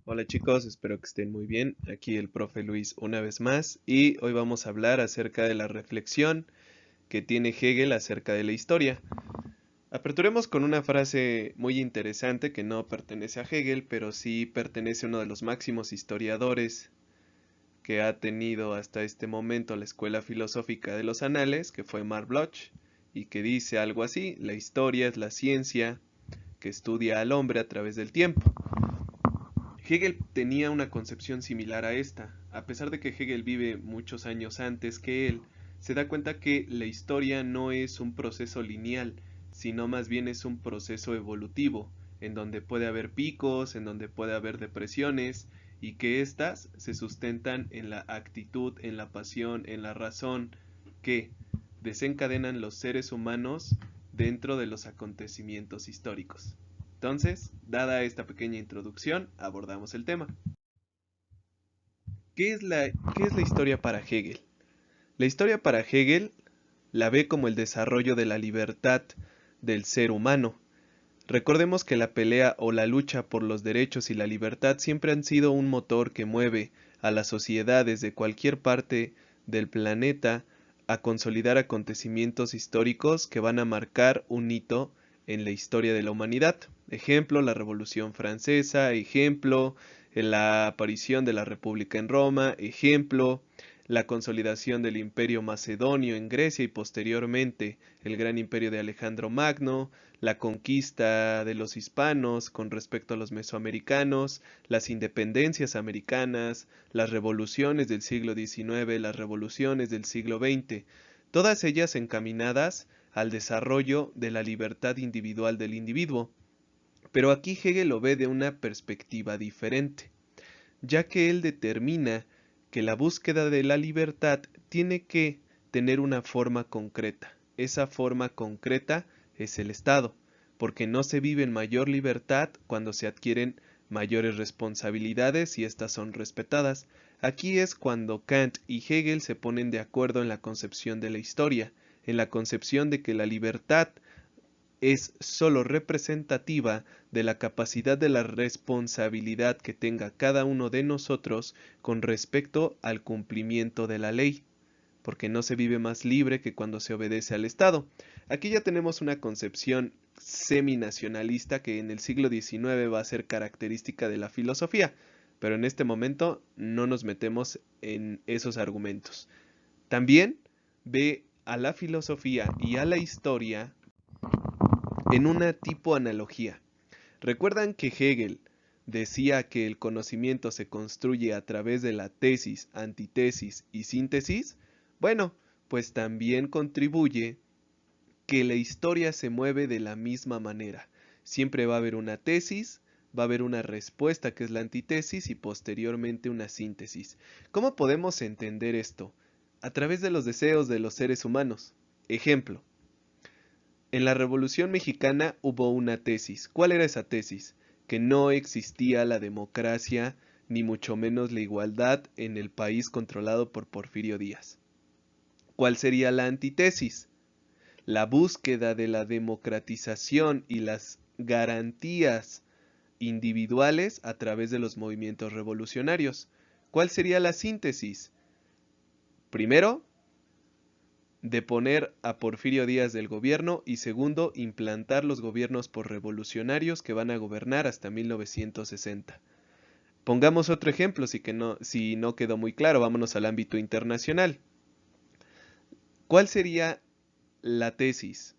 Hola chicos, espero que estén muy bien. Aquí el profe Luis una vez más y hoy vamos a hablar acerca de la reflexión que tiene Hegel acerca de la historia. Aperturemos con una frase muy interesante que no pertenece a Hegel, pero sí pertenece a uno de los máximos historiadores que ha tenido hasta este momento la Escuela Filosófica de los Anales, que fue Marc Bloch, y que dice algo así: la historia es la ciencia que estudia al hombre a través del tiempo. Hegel tenía una concepción similar a esta. A pesar de que Hegel vive muchos años antes que él, se da cuenta que la historia no es un proceso lineal, sino más bien es un proceso evolutivo, en donde puede haber picos, en donde puede haber depresiones, y que éstas se sustentan en la actitud, en la pasión, en la razón que desencadenan los seres humanos dentro de los acontecimientos históricos. Entonces, dada esta pequeña introducción, abordamos el tema. ¿Qué es la historia para Hegel? La historia para Hegel la ve como el desarrollo de la libertad del ser humano. Recordemos que la pelea o la lucha por los derechos y la libertad siempre han sido un motor que mueve a las sociedades de cualquier parte del planeta a consolidar acontecimientos históricos que van a marcar un hito en la historia de la humanidad. Ejemplo, la Revolución Francesa; ejemplo, la aparición de la República en Roma; ejemplo, la consolidación del Imperio Macedonio en Grecia y posteriormente el gran imperio de Alejandro Magno; la conquista de los hispanos con respecto a los mesoamericanos; las independencias americanas; las revoluciones del siglo XIX; las revoluciones del siglo XX, todas ellas encaminadas al desarrollo de la libertad individual del individuo. Pero aquí Hegel lo ve de una perspectiva diferente, ya que él determina que la búsqueda de la libertad tiene que tener una forma concreta. Esa forma concreta es el Estado, porque no se vive en mayor libertad cuando se adquieren mayores responsabilidades y estas son respetadas. Aquí es cuando Kant y Hegel se ponen de acuerdo en la concepción de la historia, en la concepción de que la libertad es sólo representativa de la capacidad de la responsabilidad que tenga cada uno de nosotros con respecto al cumplimiento de la ley, porque no se vive más libre que cuando se obedece al Estado. Aquí ya tenemos una concepción seminacionalista que en el siglo XIX va a ser característica de la filosofía, pero en este momento no nos metemos en esos argumentos. También ve a la filosofía y a la historia en una tipo analogía. ¿Recuerdan que Hegel decía que el conocimiento se construye a través de la tesis, antitesis y síntesis? Bueno, pues también contribuye que la historia se mueve de la misma manera. Siempre va a haber una tesis, va a haber una respuesta que es la antitesis y posteriormente una síntesis. ¿Cómo podemos entender esto? A través de los deseos de los seres humanos. Ejemplo, en la Revolución Mexicana hubo una tesis. ¿Cuál era esa tesis? Que no existía la democracia, ni mucho menos la igualdad en el país controlado por Porfirio Díaz. ¿Cuál sería la antítesis? La búsqueda de la democratización y las garantías individuales a través de los movimientos revolucionarios. ¿Cuál sería la síntesis? Primero, deponer a Porfirio Díaz del gobierno y segundo, implantar los gobiernos por revolucionarios que van a gobernar hasta 1960. Pongamos otro ejemplo si no quedó muy claro, vámonos al ámbito internacional. ¿Cuál sería la tesis?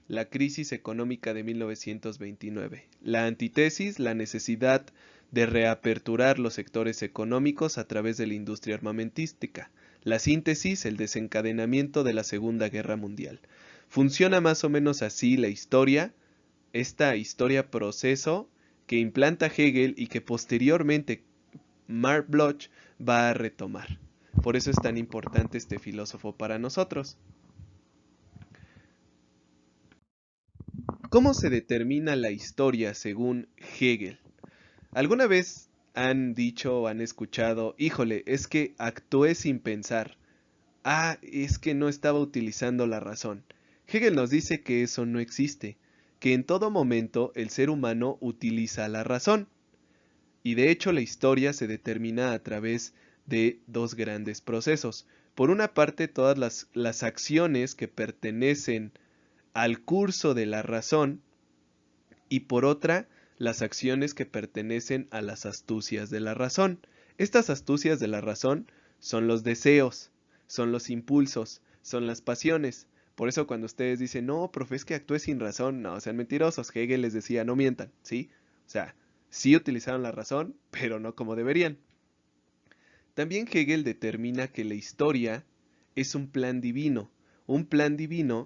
La crisis económica de 1929. La antítesis, la necesidad de reaperturar los sectores económicos a través de la industria armamentística. La síntesis, el desencadenamiento de la Segunda Guerra Mundial. Funciona más o menos así la historia, esta historia proceso que implanta Hegel y que posteriormente Marc Bloch va a retomar. Por eso es tan importante este filósofo para nosotros. ¿Cómo se determina la historia según Hegel? ¿Alguna vez han dicho o han escuchado, híjole, es que actué sin pensar? Ah, es que no estaba utilizando la razón. Hegel nos dice que eso no existe, que en todo momento el ser humano utiliza la razón. Y de hecho la historia se determina a través de dos grandes procesos. Por una parte, todas las acciones que pertenecen al curso de la razón, y por otra, las acciones que pertenecen a las astucias de la razón. Estas astucias de la razón son los deseos, son los impulsos, son las pasiones. Por eso cuando ustedes dicen, no, profe, es que actúe sin razón, no, sean mentirosos. Hegel les decía, no mientan, ¿sí? O sea, sí utilizaron la razón, pero no como deberían. También Hegel determina que la historia es un plan divino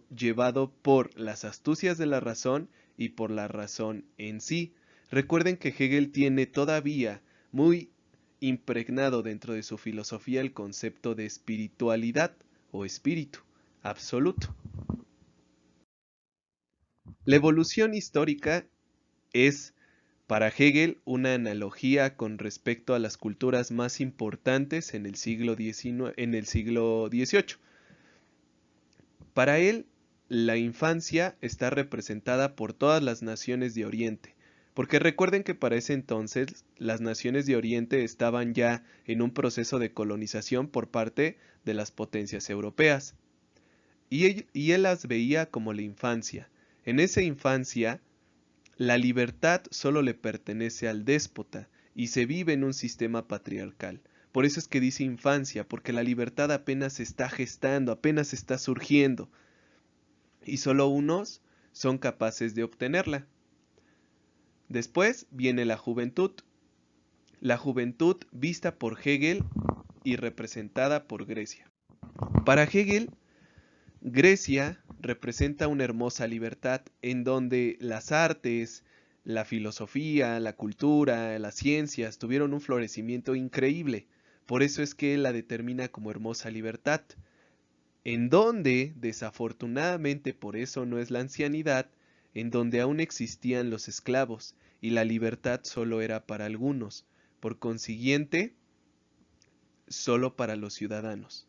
llevado por las astucias de la razón y por la razón en sí. Recuerden que Hegel tiene todavía muy impregnado dentro de su filosofía el concepto de espiritualidad o espíritu absoluto. La evolución histórica es para Hegel una analogía con respecto a las culturas más importantes en el siglo XVIII. Para él, la infancia está representada por todas las naciones de Oriente, porque recuerden que para ese entonces las naciones de Oriente estaban ya en un proceso de colonización por parte de las potencias europeas, y él las veía como la infancia. En esa infancia, la libertad solo le pertenece al déspota y se vive en un sistema patriarcal. Por eso es que dice infancia, porque la libertad apenas se está gestando, apenas está surgiendo, y solo unos son capaces de obtenerla. Después viene la juventud vista por Hegel y representada por Grecia. Para Hegel, Grecia representa una hermosa libertad en donde las artes, la filosofía, la cultura, las ciencias tuvieron un florecimiento increíble. Por eso es que él la determina como hermosa libertad. En donde, desafortunadamente por eso no es la ancianidad, en donde aún existían los esclavos y la libertad solo era para algunos, por consiguiente, solo para los ciudadanos.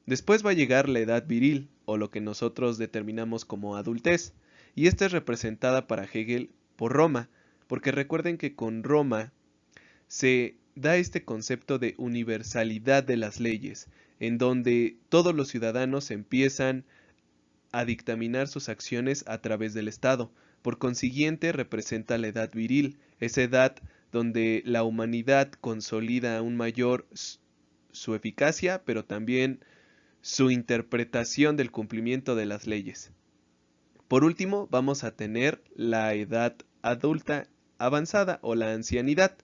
Después va a llegar la edad viril, o lo que nosotros determinamos como adultez, y esta es representada para Hegel por Roma, porque recuerden que con Roma se da este concepto de universalidad de las leyes, en donde todos los ciudadanos empiezan a dictaminar sus acciones a través del Estado. Por consiguiente, representa la edad viril, esa edad donde la humanidad consolida aún mayor su eficacia, pero también su interpretación del cumplimiento de las leyes. Por último, vamos a tener la edad adulta avanzada o la ancianidad.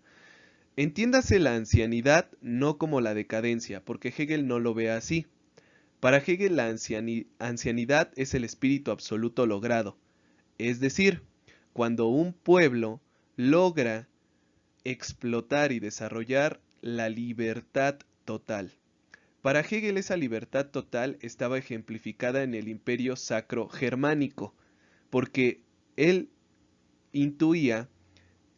Entiéndase la ancianidad no como la decadencia, porque Hegel no lo ve así. Para Hegel la ancianidad es el espíritu absoluto logrado, es decir, cuando un pueblo logra explotar y desarrollar la libertad total. Para Hegel esa libertad total estaba ejemplificada en el imperio sacro germánico, porque él intuía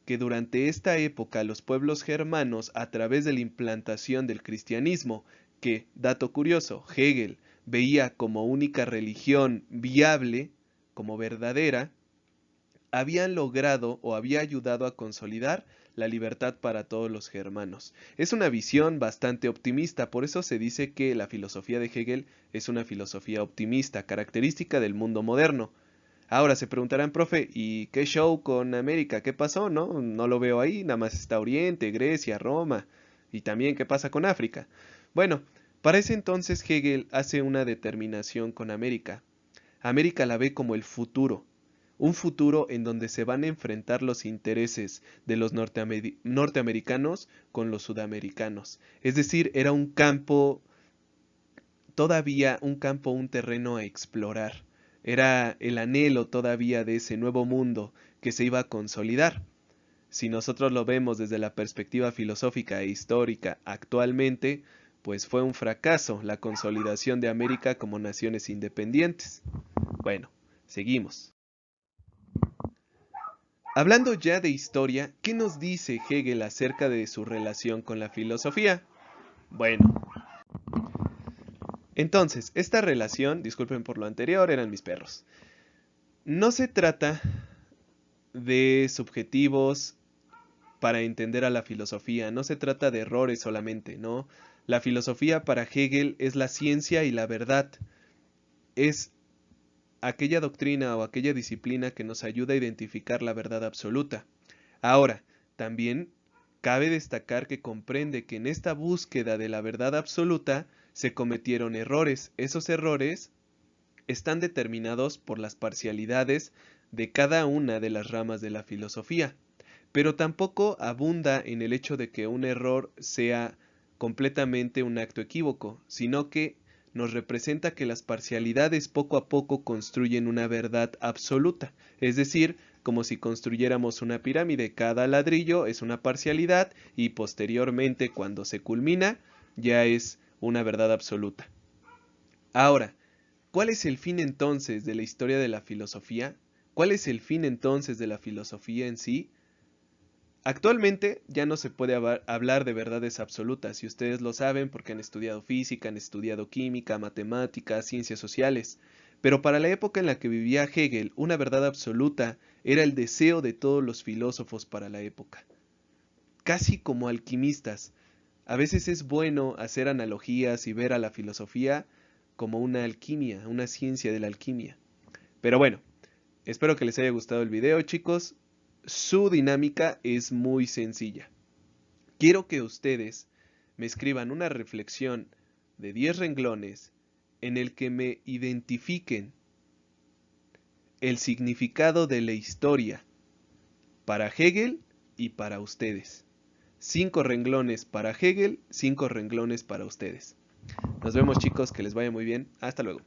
que durante esta época los pueblos germanos, a través de la implantación del cristianismo, que, dato curioso, Hegel veía como única religión viable, como verdadera, habían logrado o había ayudado a consolidar la libertad para todos los germanos. Es una visión bastante optimista, por eso se dice que la filosofía de Hegel es una filosofía optimista, característica del mundo moderno. Ahora se preguntarán, profe, ¿y qué show con América? ¿Qué pasó? No lo veo ahí, nada más está Oriente, Grecia, Roma. Y también, ¿qué pasa con África? Bueno, para ese entonces Hegel hace una determinación con América. América la ve como el futuro, un futuro en donde se van a enfrentar los intereses de los norteamericanos con los sudamericanos. Es decir, era un campo, todavía un campo, un terreno a explorar. Era el anhelo todavía de ese nuevo mundo que se iba a consolidar. Si nosotros lo vemos desde la perspectiva filosófica e histórica actualmente, pues fue un fracaso la consolidación de América como naciones independientes. Bueno, seguimos. Hablando ya de historia, ¿qué nos dice Hegel acerca de su relación con la filosofía? Bueno, entonces, esta relación, disculpen por lo anterior, eran mis perros. No se trata de subjetivos para entender a la filosofía. No se trata de errores solamente, ¿no? La filosofía para Hegel es la ciencia y la verdad. Es aquella doctrina o aquella disciplina que nos ayuda a identificar la verdad absoluta. Ahora, también cabe destacar que comprende que en esta búsqueda de la verdad absoluta se cometieron errores. Esos errores están determinados por las parcialidades de cada una de las ramas de la filosofía, pero tampoco abunda en el hecho de que un error sea completamente un acto equívoco, sino que nos representa que las parcialidades poco a poco construyen una verdad absoluta, es decir, como si construyéramos una pirámide, cada ladrillo es una parcialidad y posteriormente cuando se culmina ya es una verdad absoluta. Ahora, ¿cuál es el fin entonces de la historia de la filosofía? ¿Cuál es el fin entonces de la filosofía en sí? Actualmente ya no se puede hablar de verdades absolutas, y ustedes lo saben porque han estudiado física, han estudiado química, matemáticas, ciencias sociales. Pero para la época en la que vivía Hegel, una verdad absoluta era el deseo de todos los filósofos para la época. Casi como alquimistas. A veces es bueno hacer analogías y ver a la filosofía como una alquimia, una ciencia de la alquimia. Pero bueno, espero que les haya gustado el video, chicos. Su dinámica es muy sencilla. Quiero que ustedes me escriban una reflexión de 10 renglones en el que me identifiquen el significado de la historia para Hegel y para ustedes. 5 renglones para Hegel, 5 renglones para ustedes. Nos vemos, chicos, que les vaya muy bien. Hasta luego.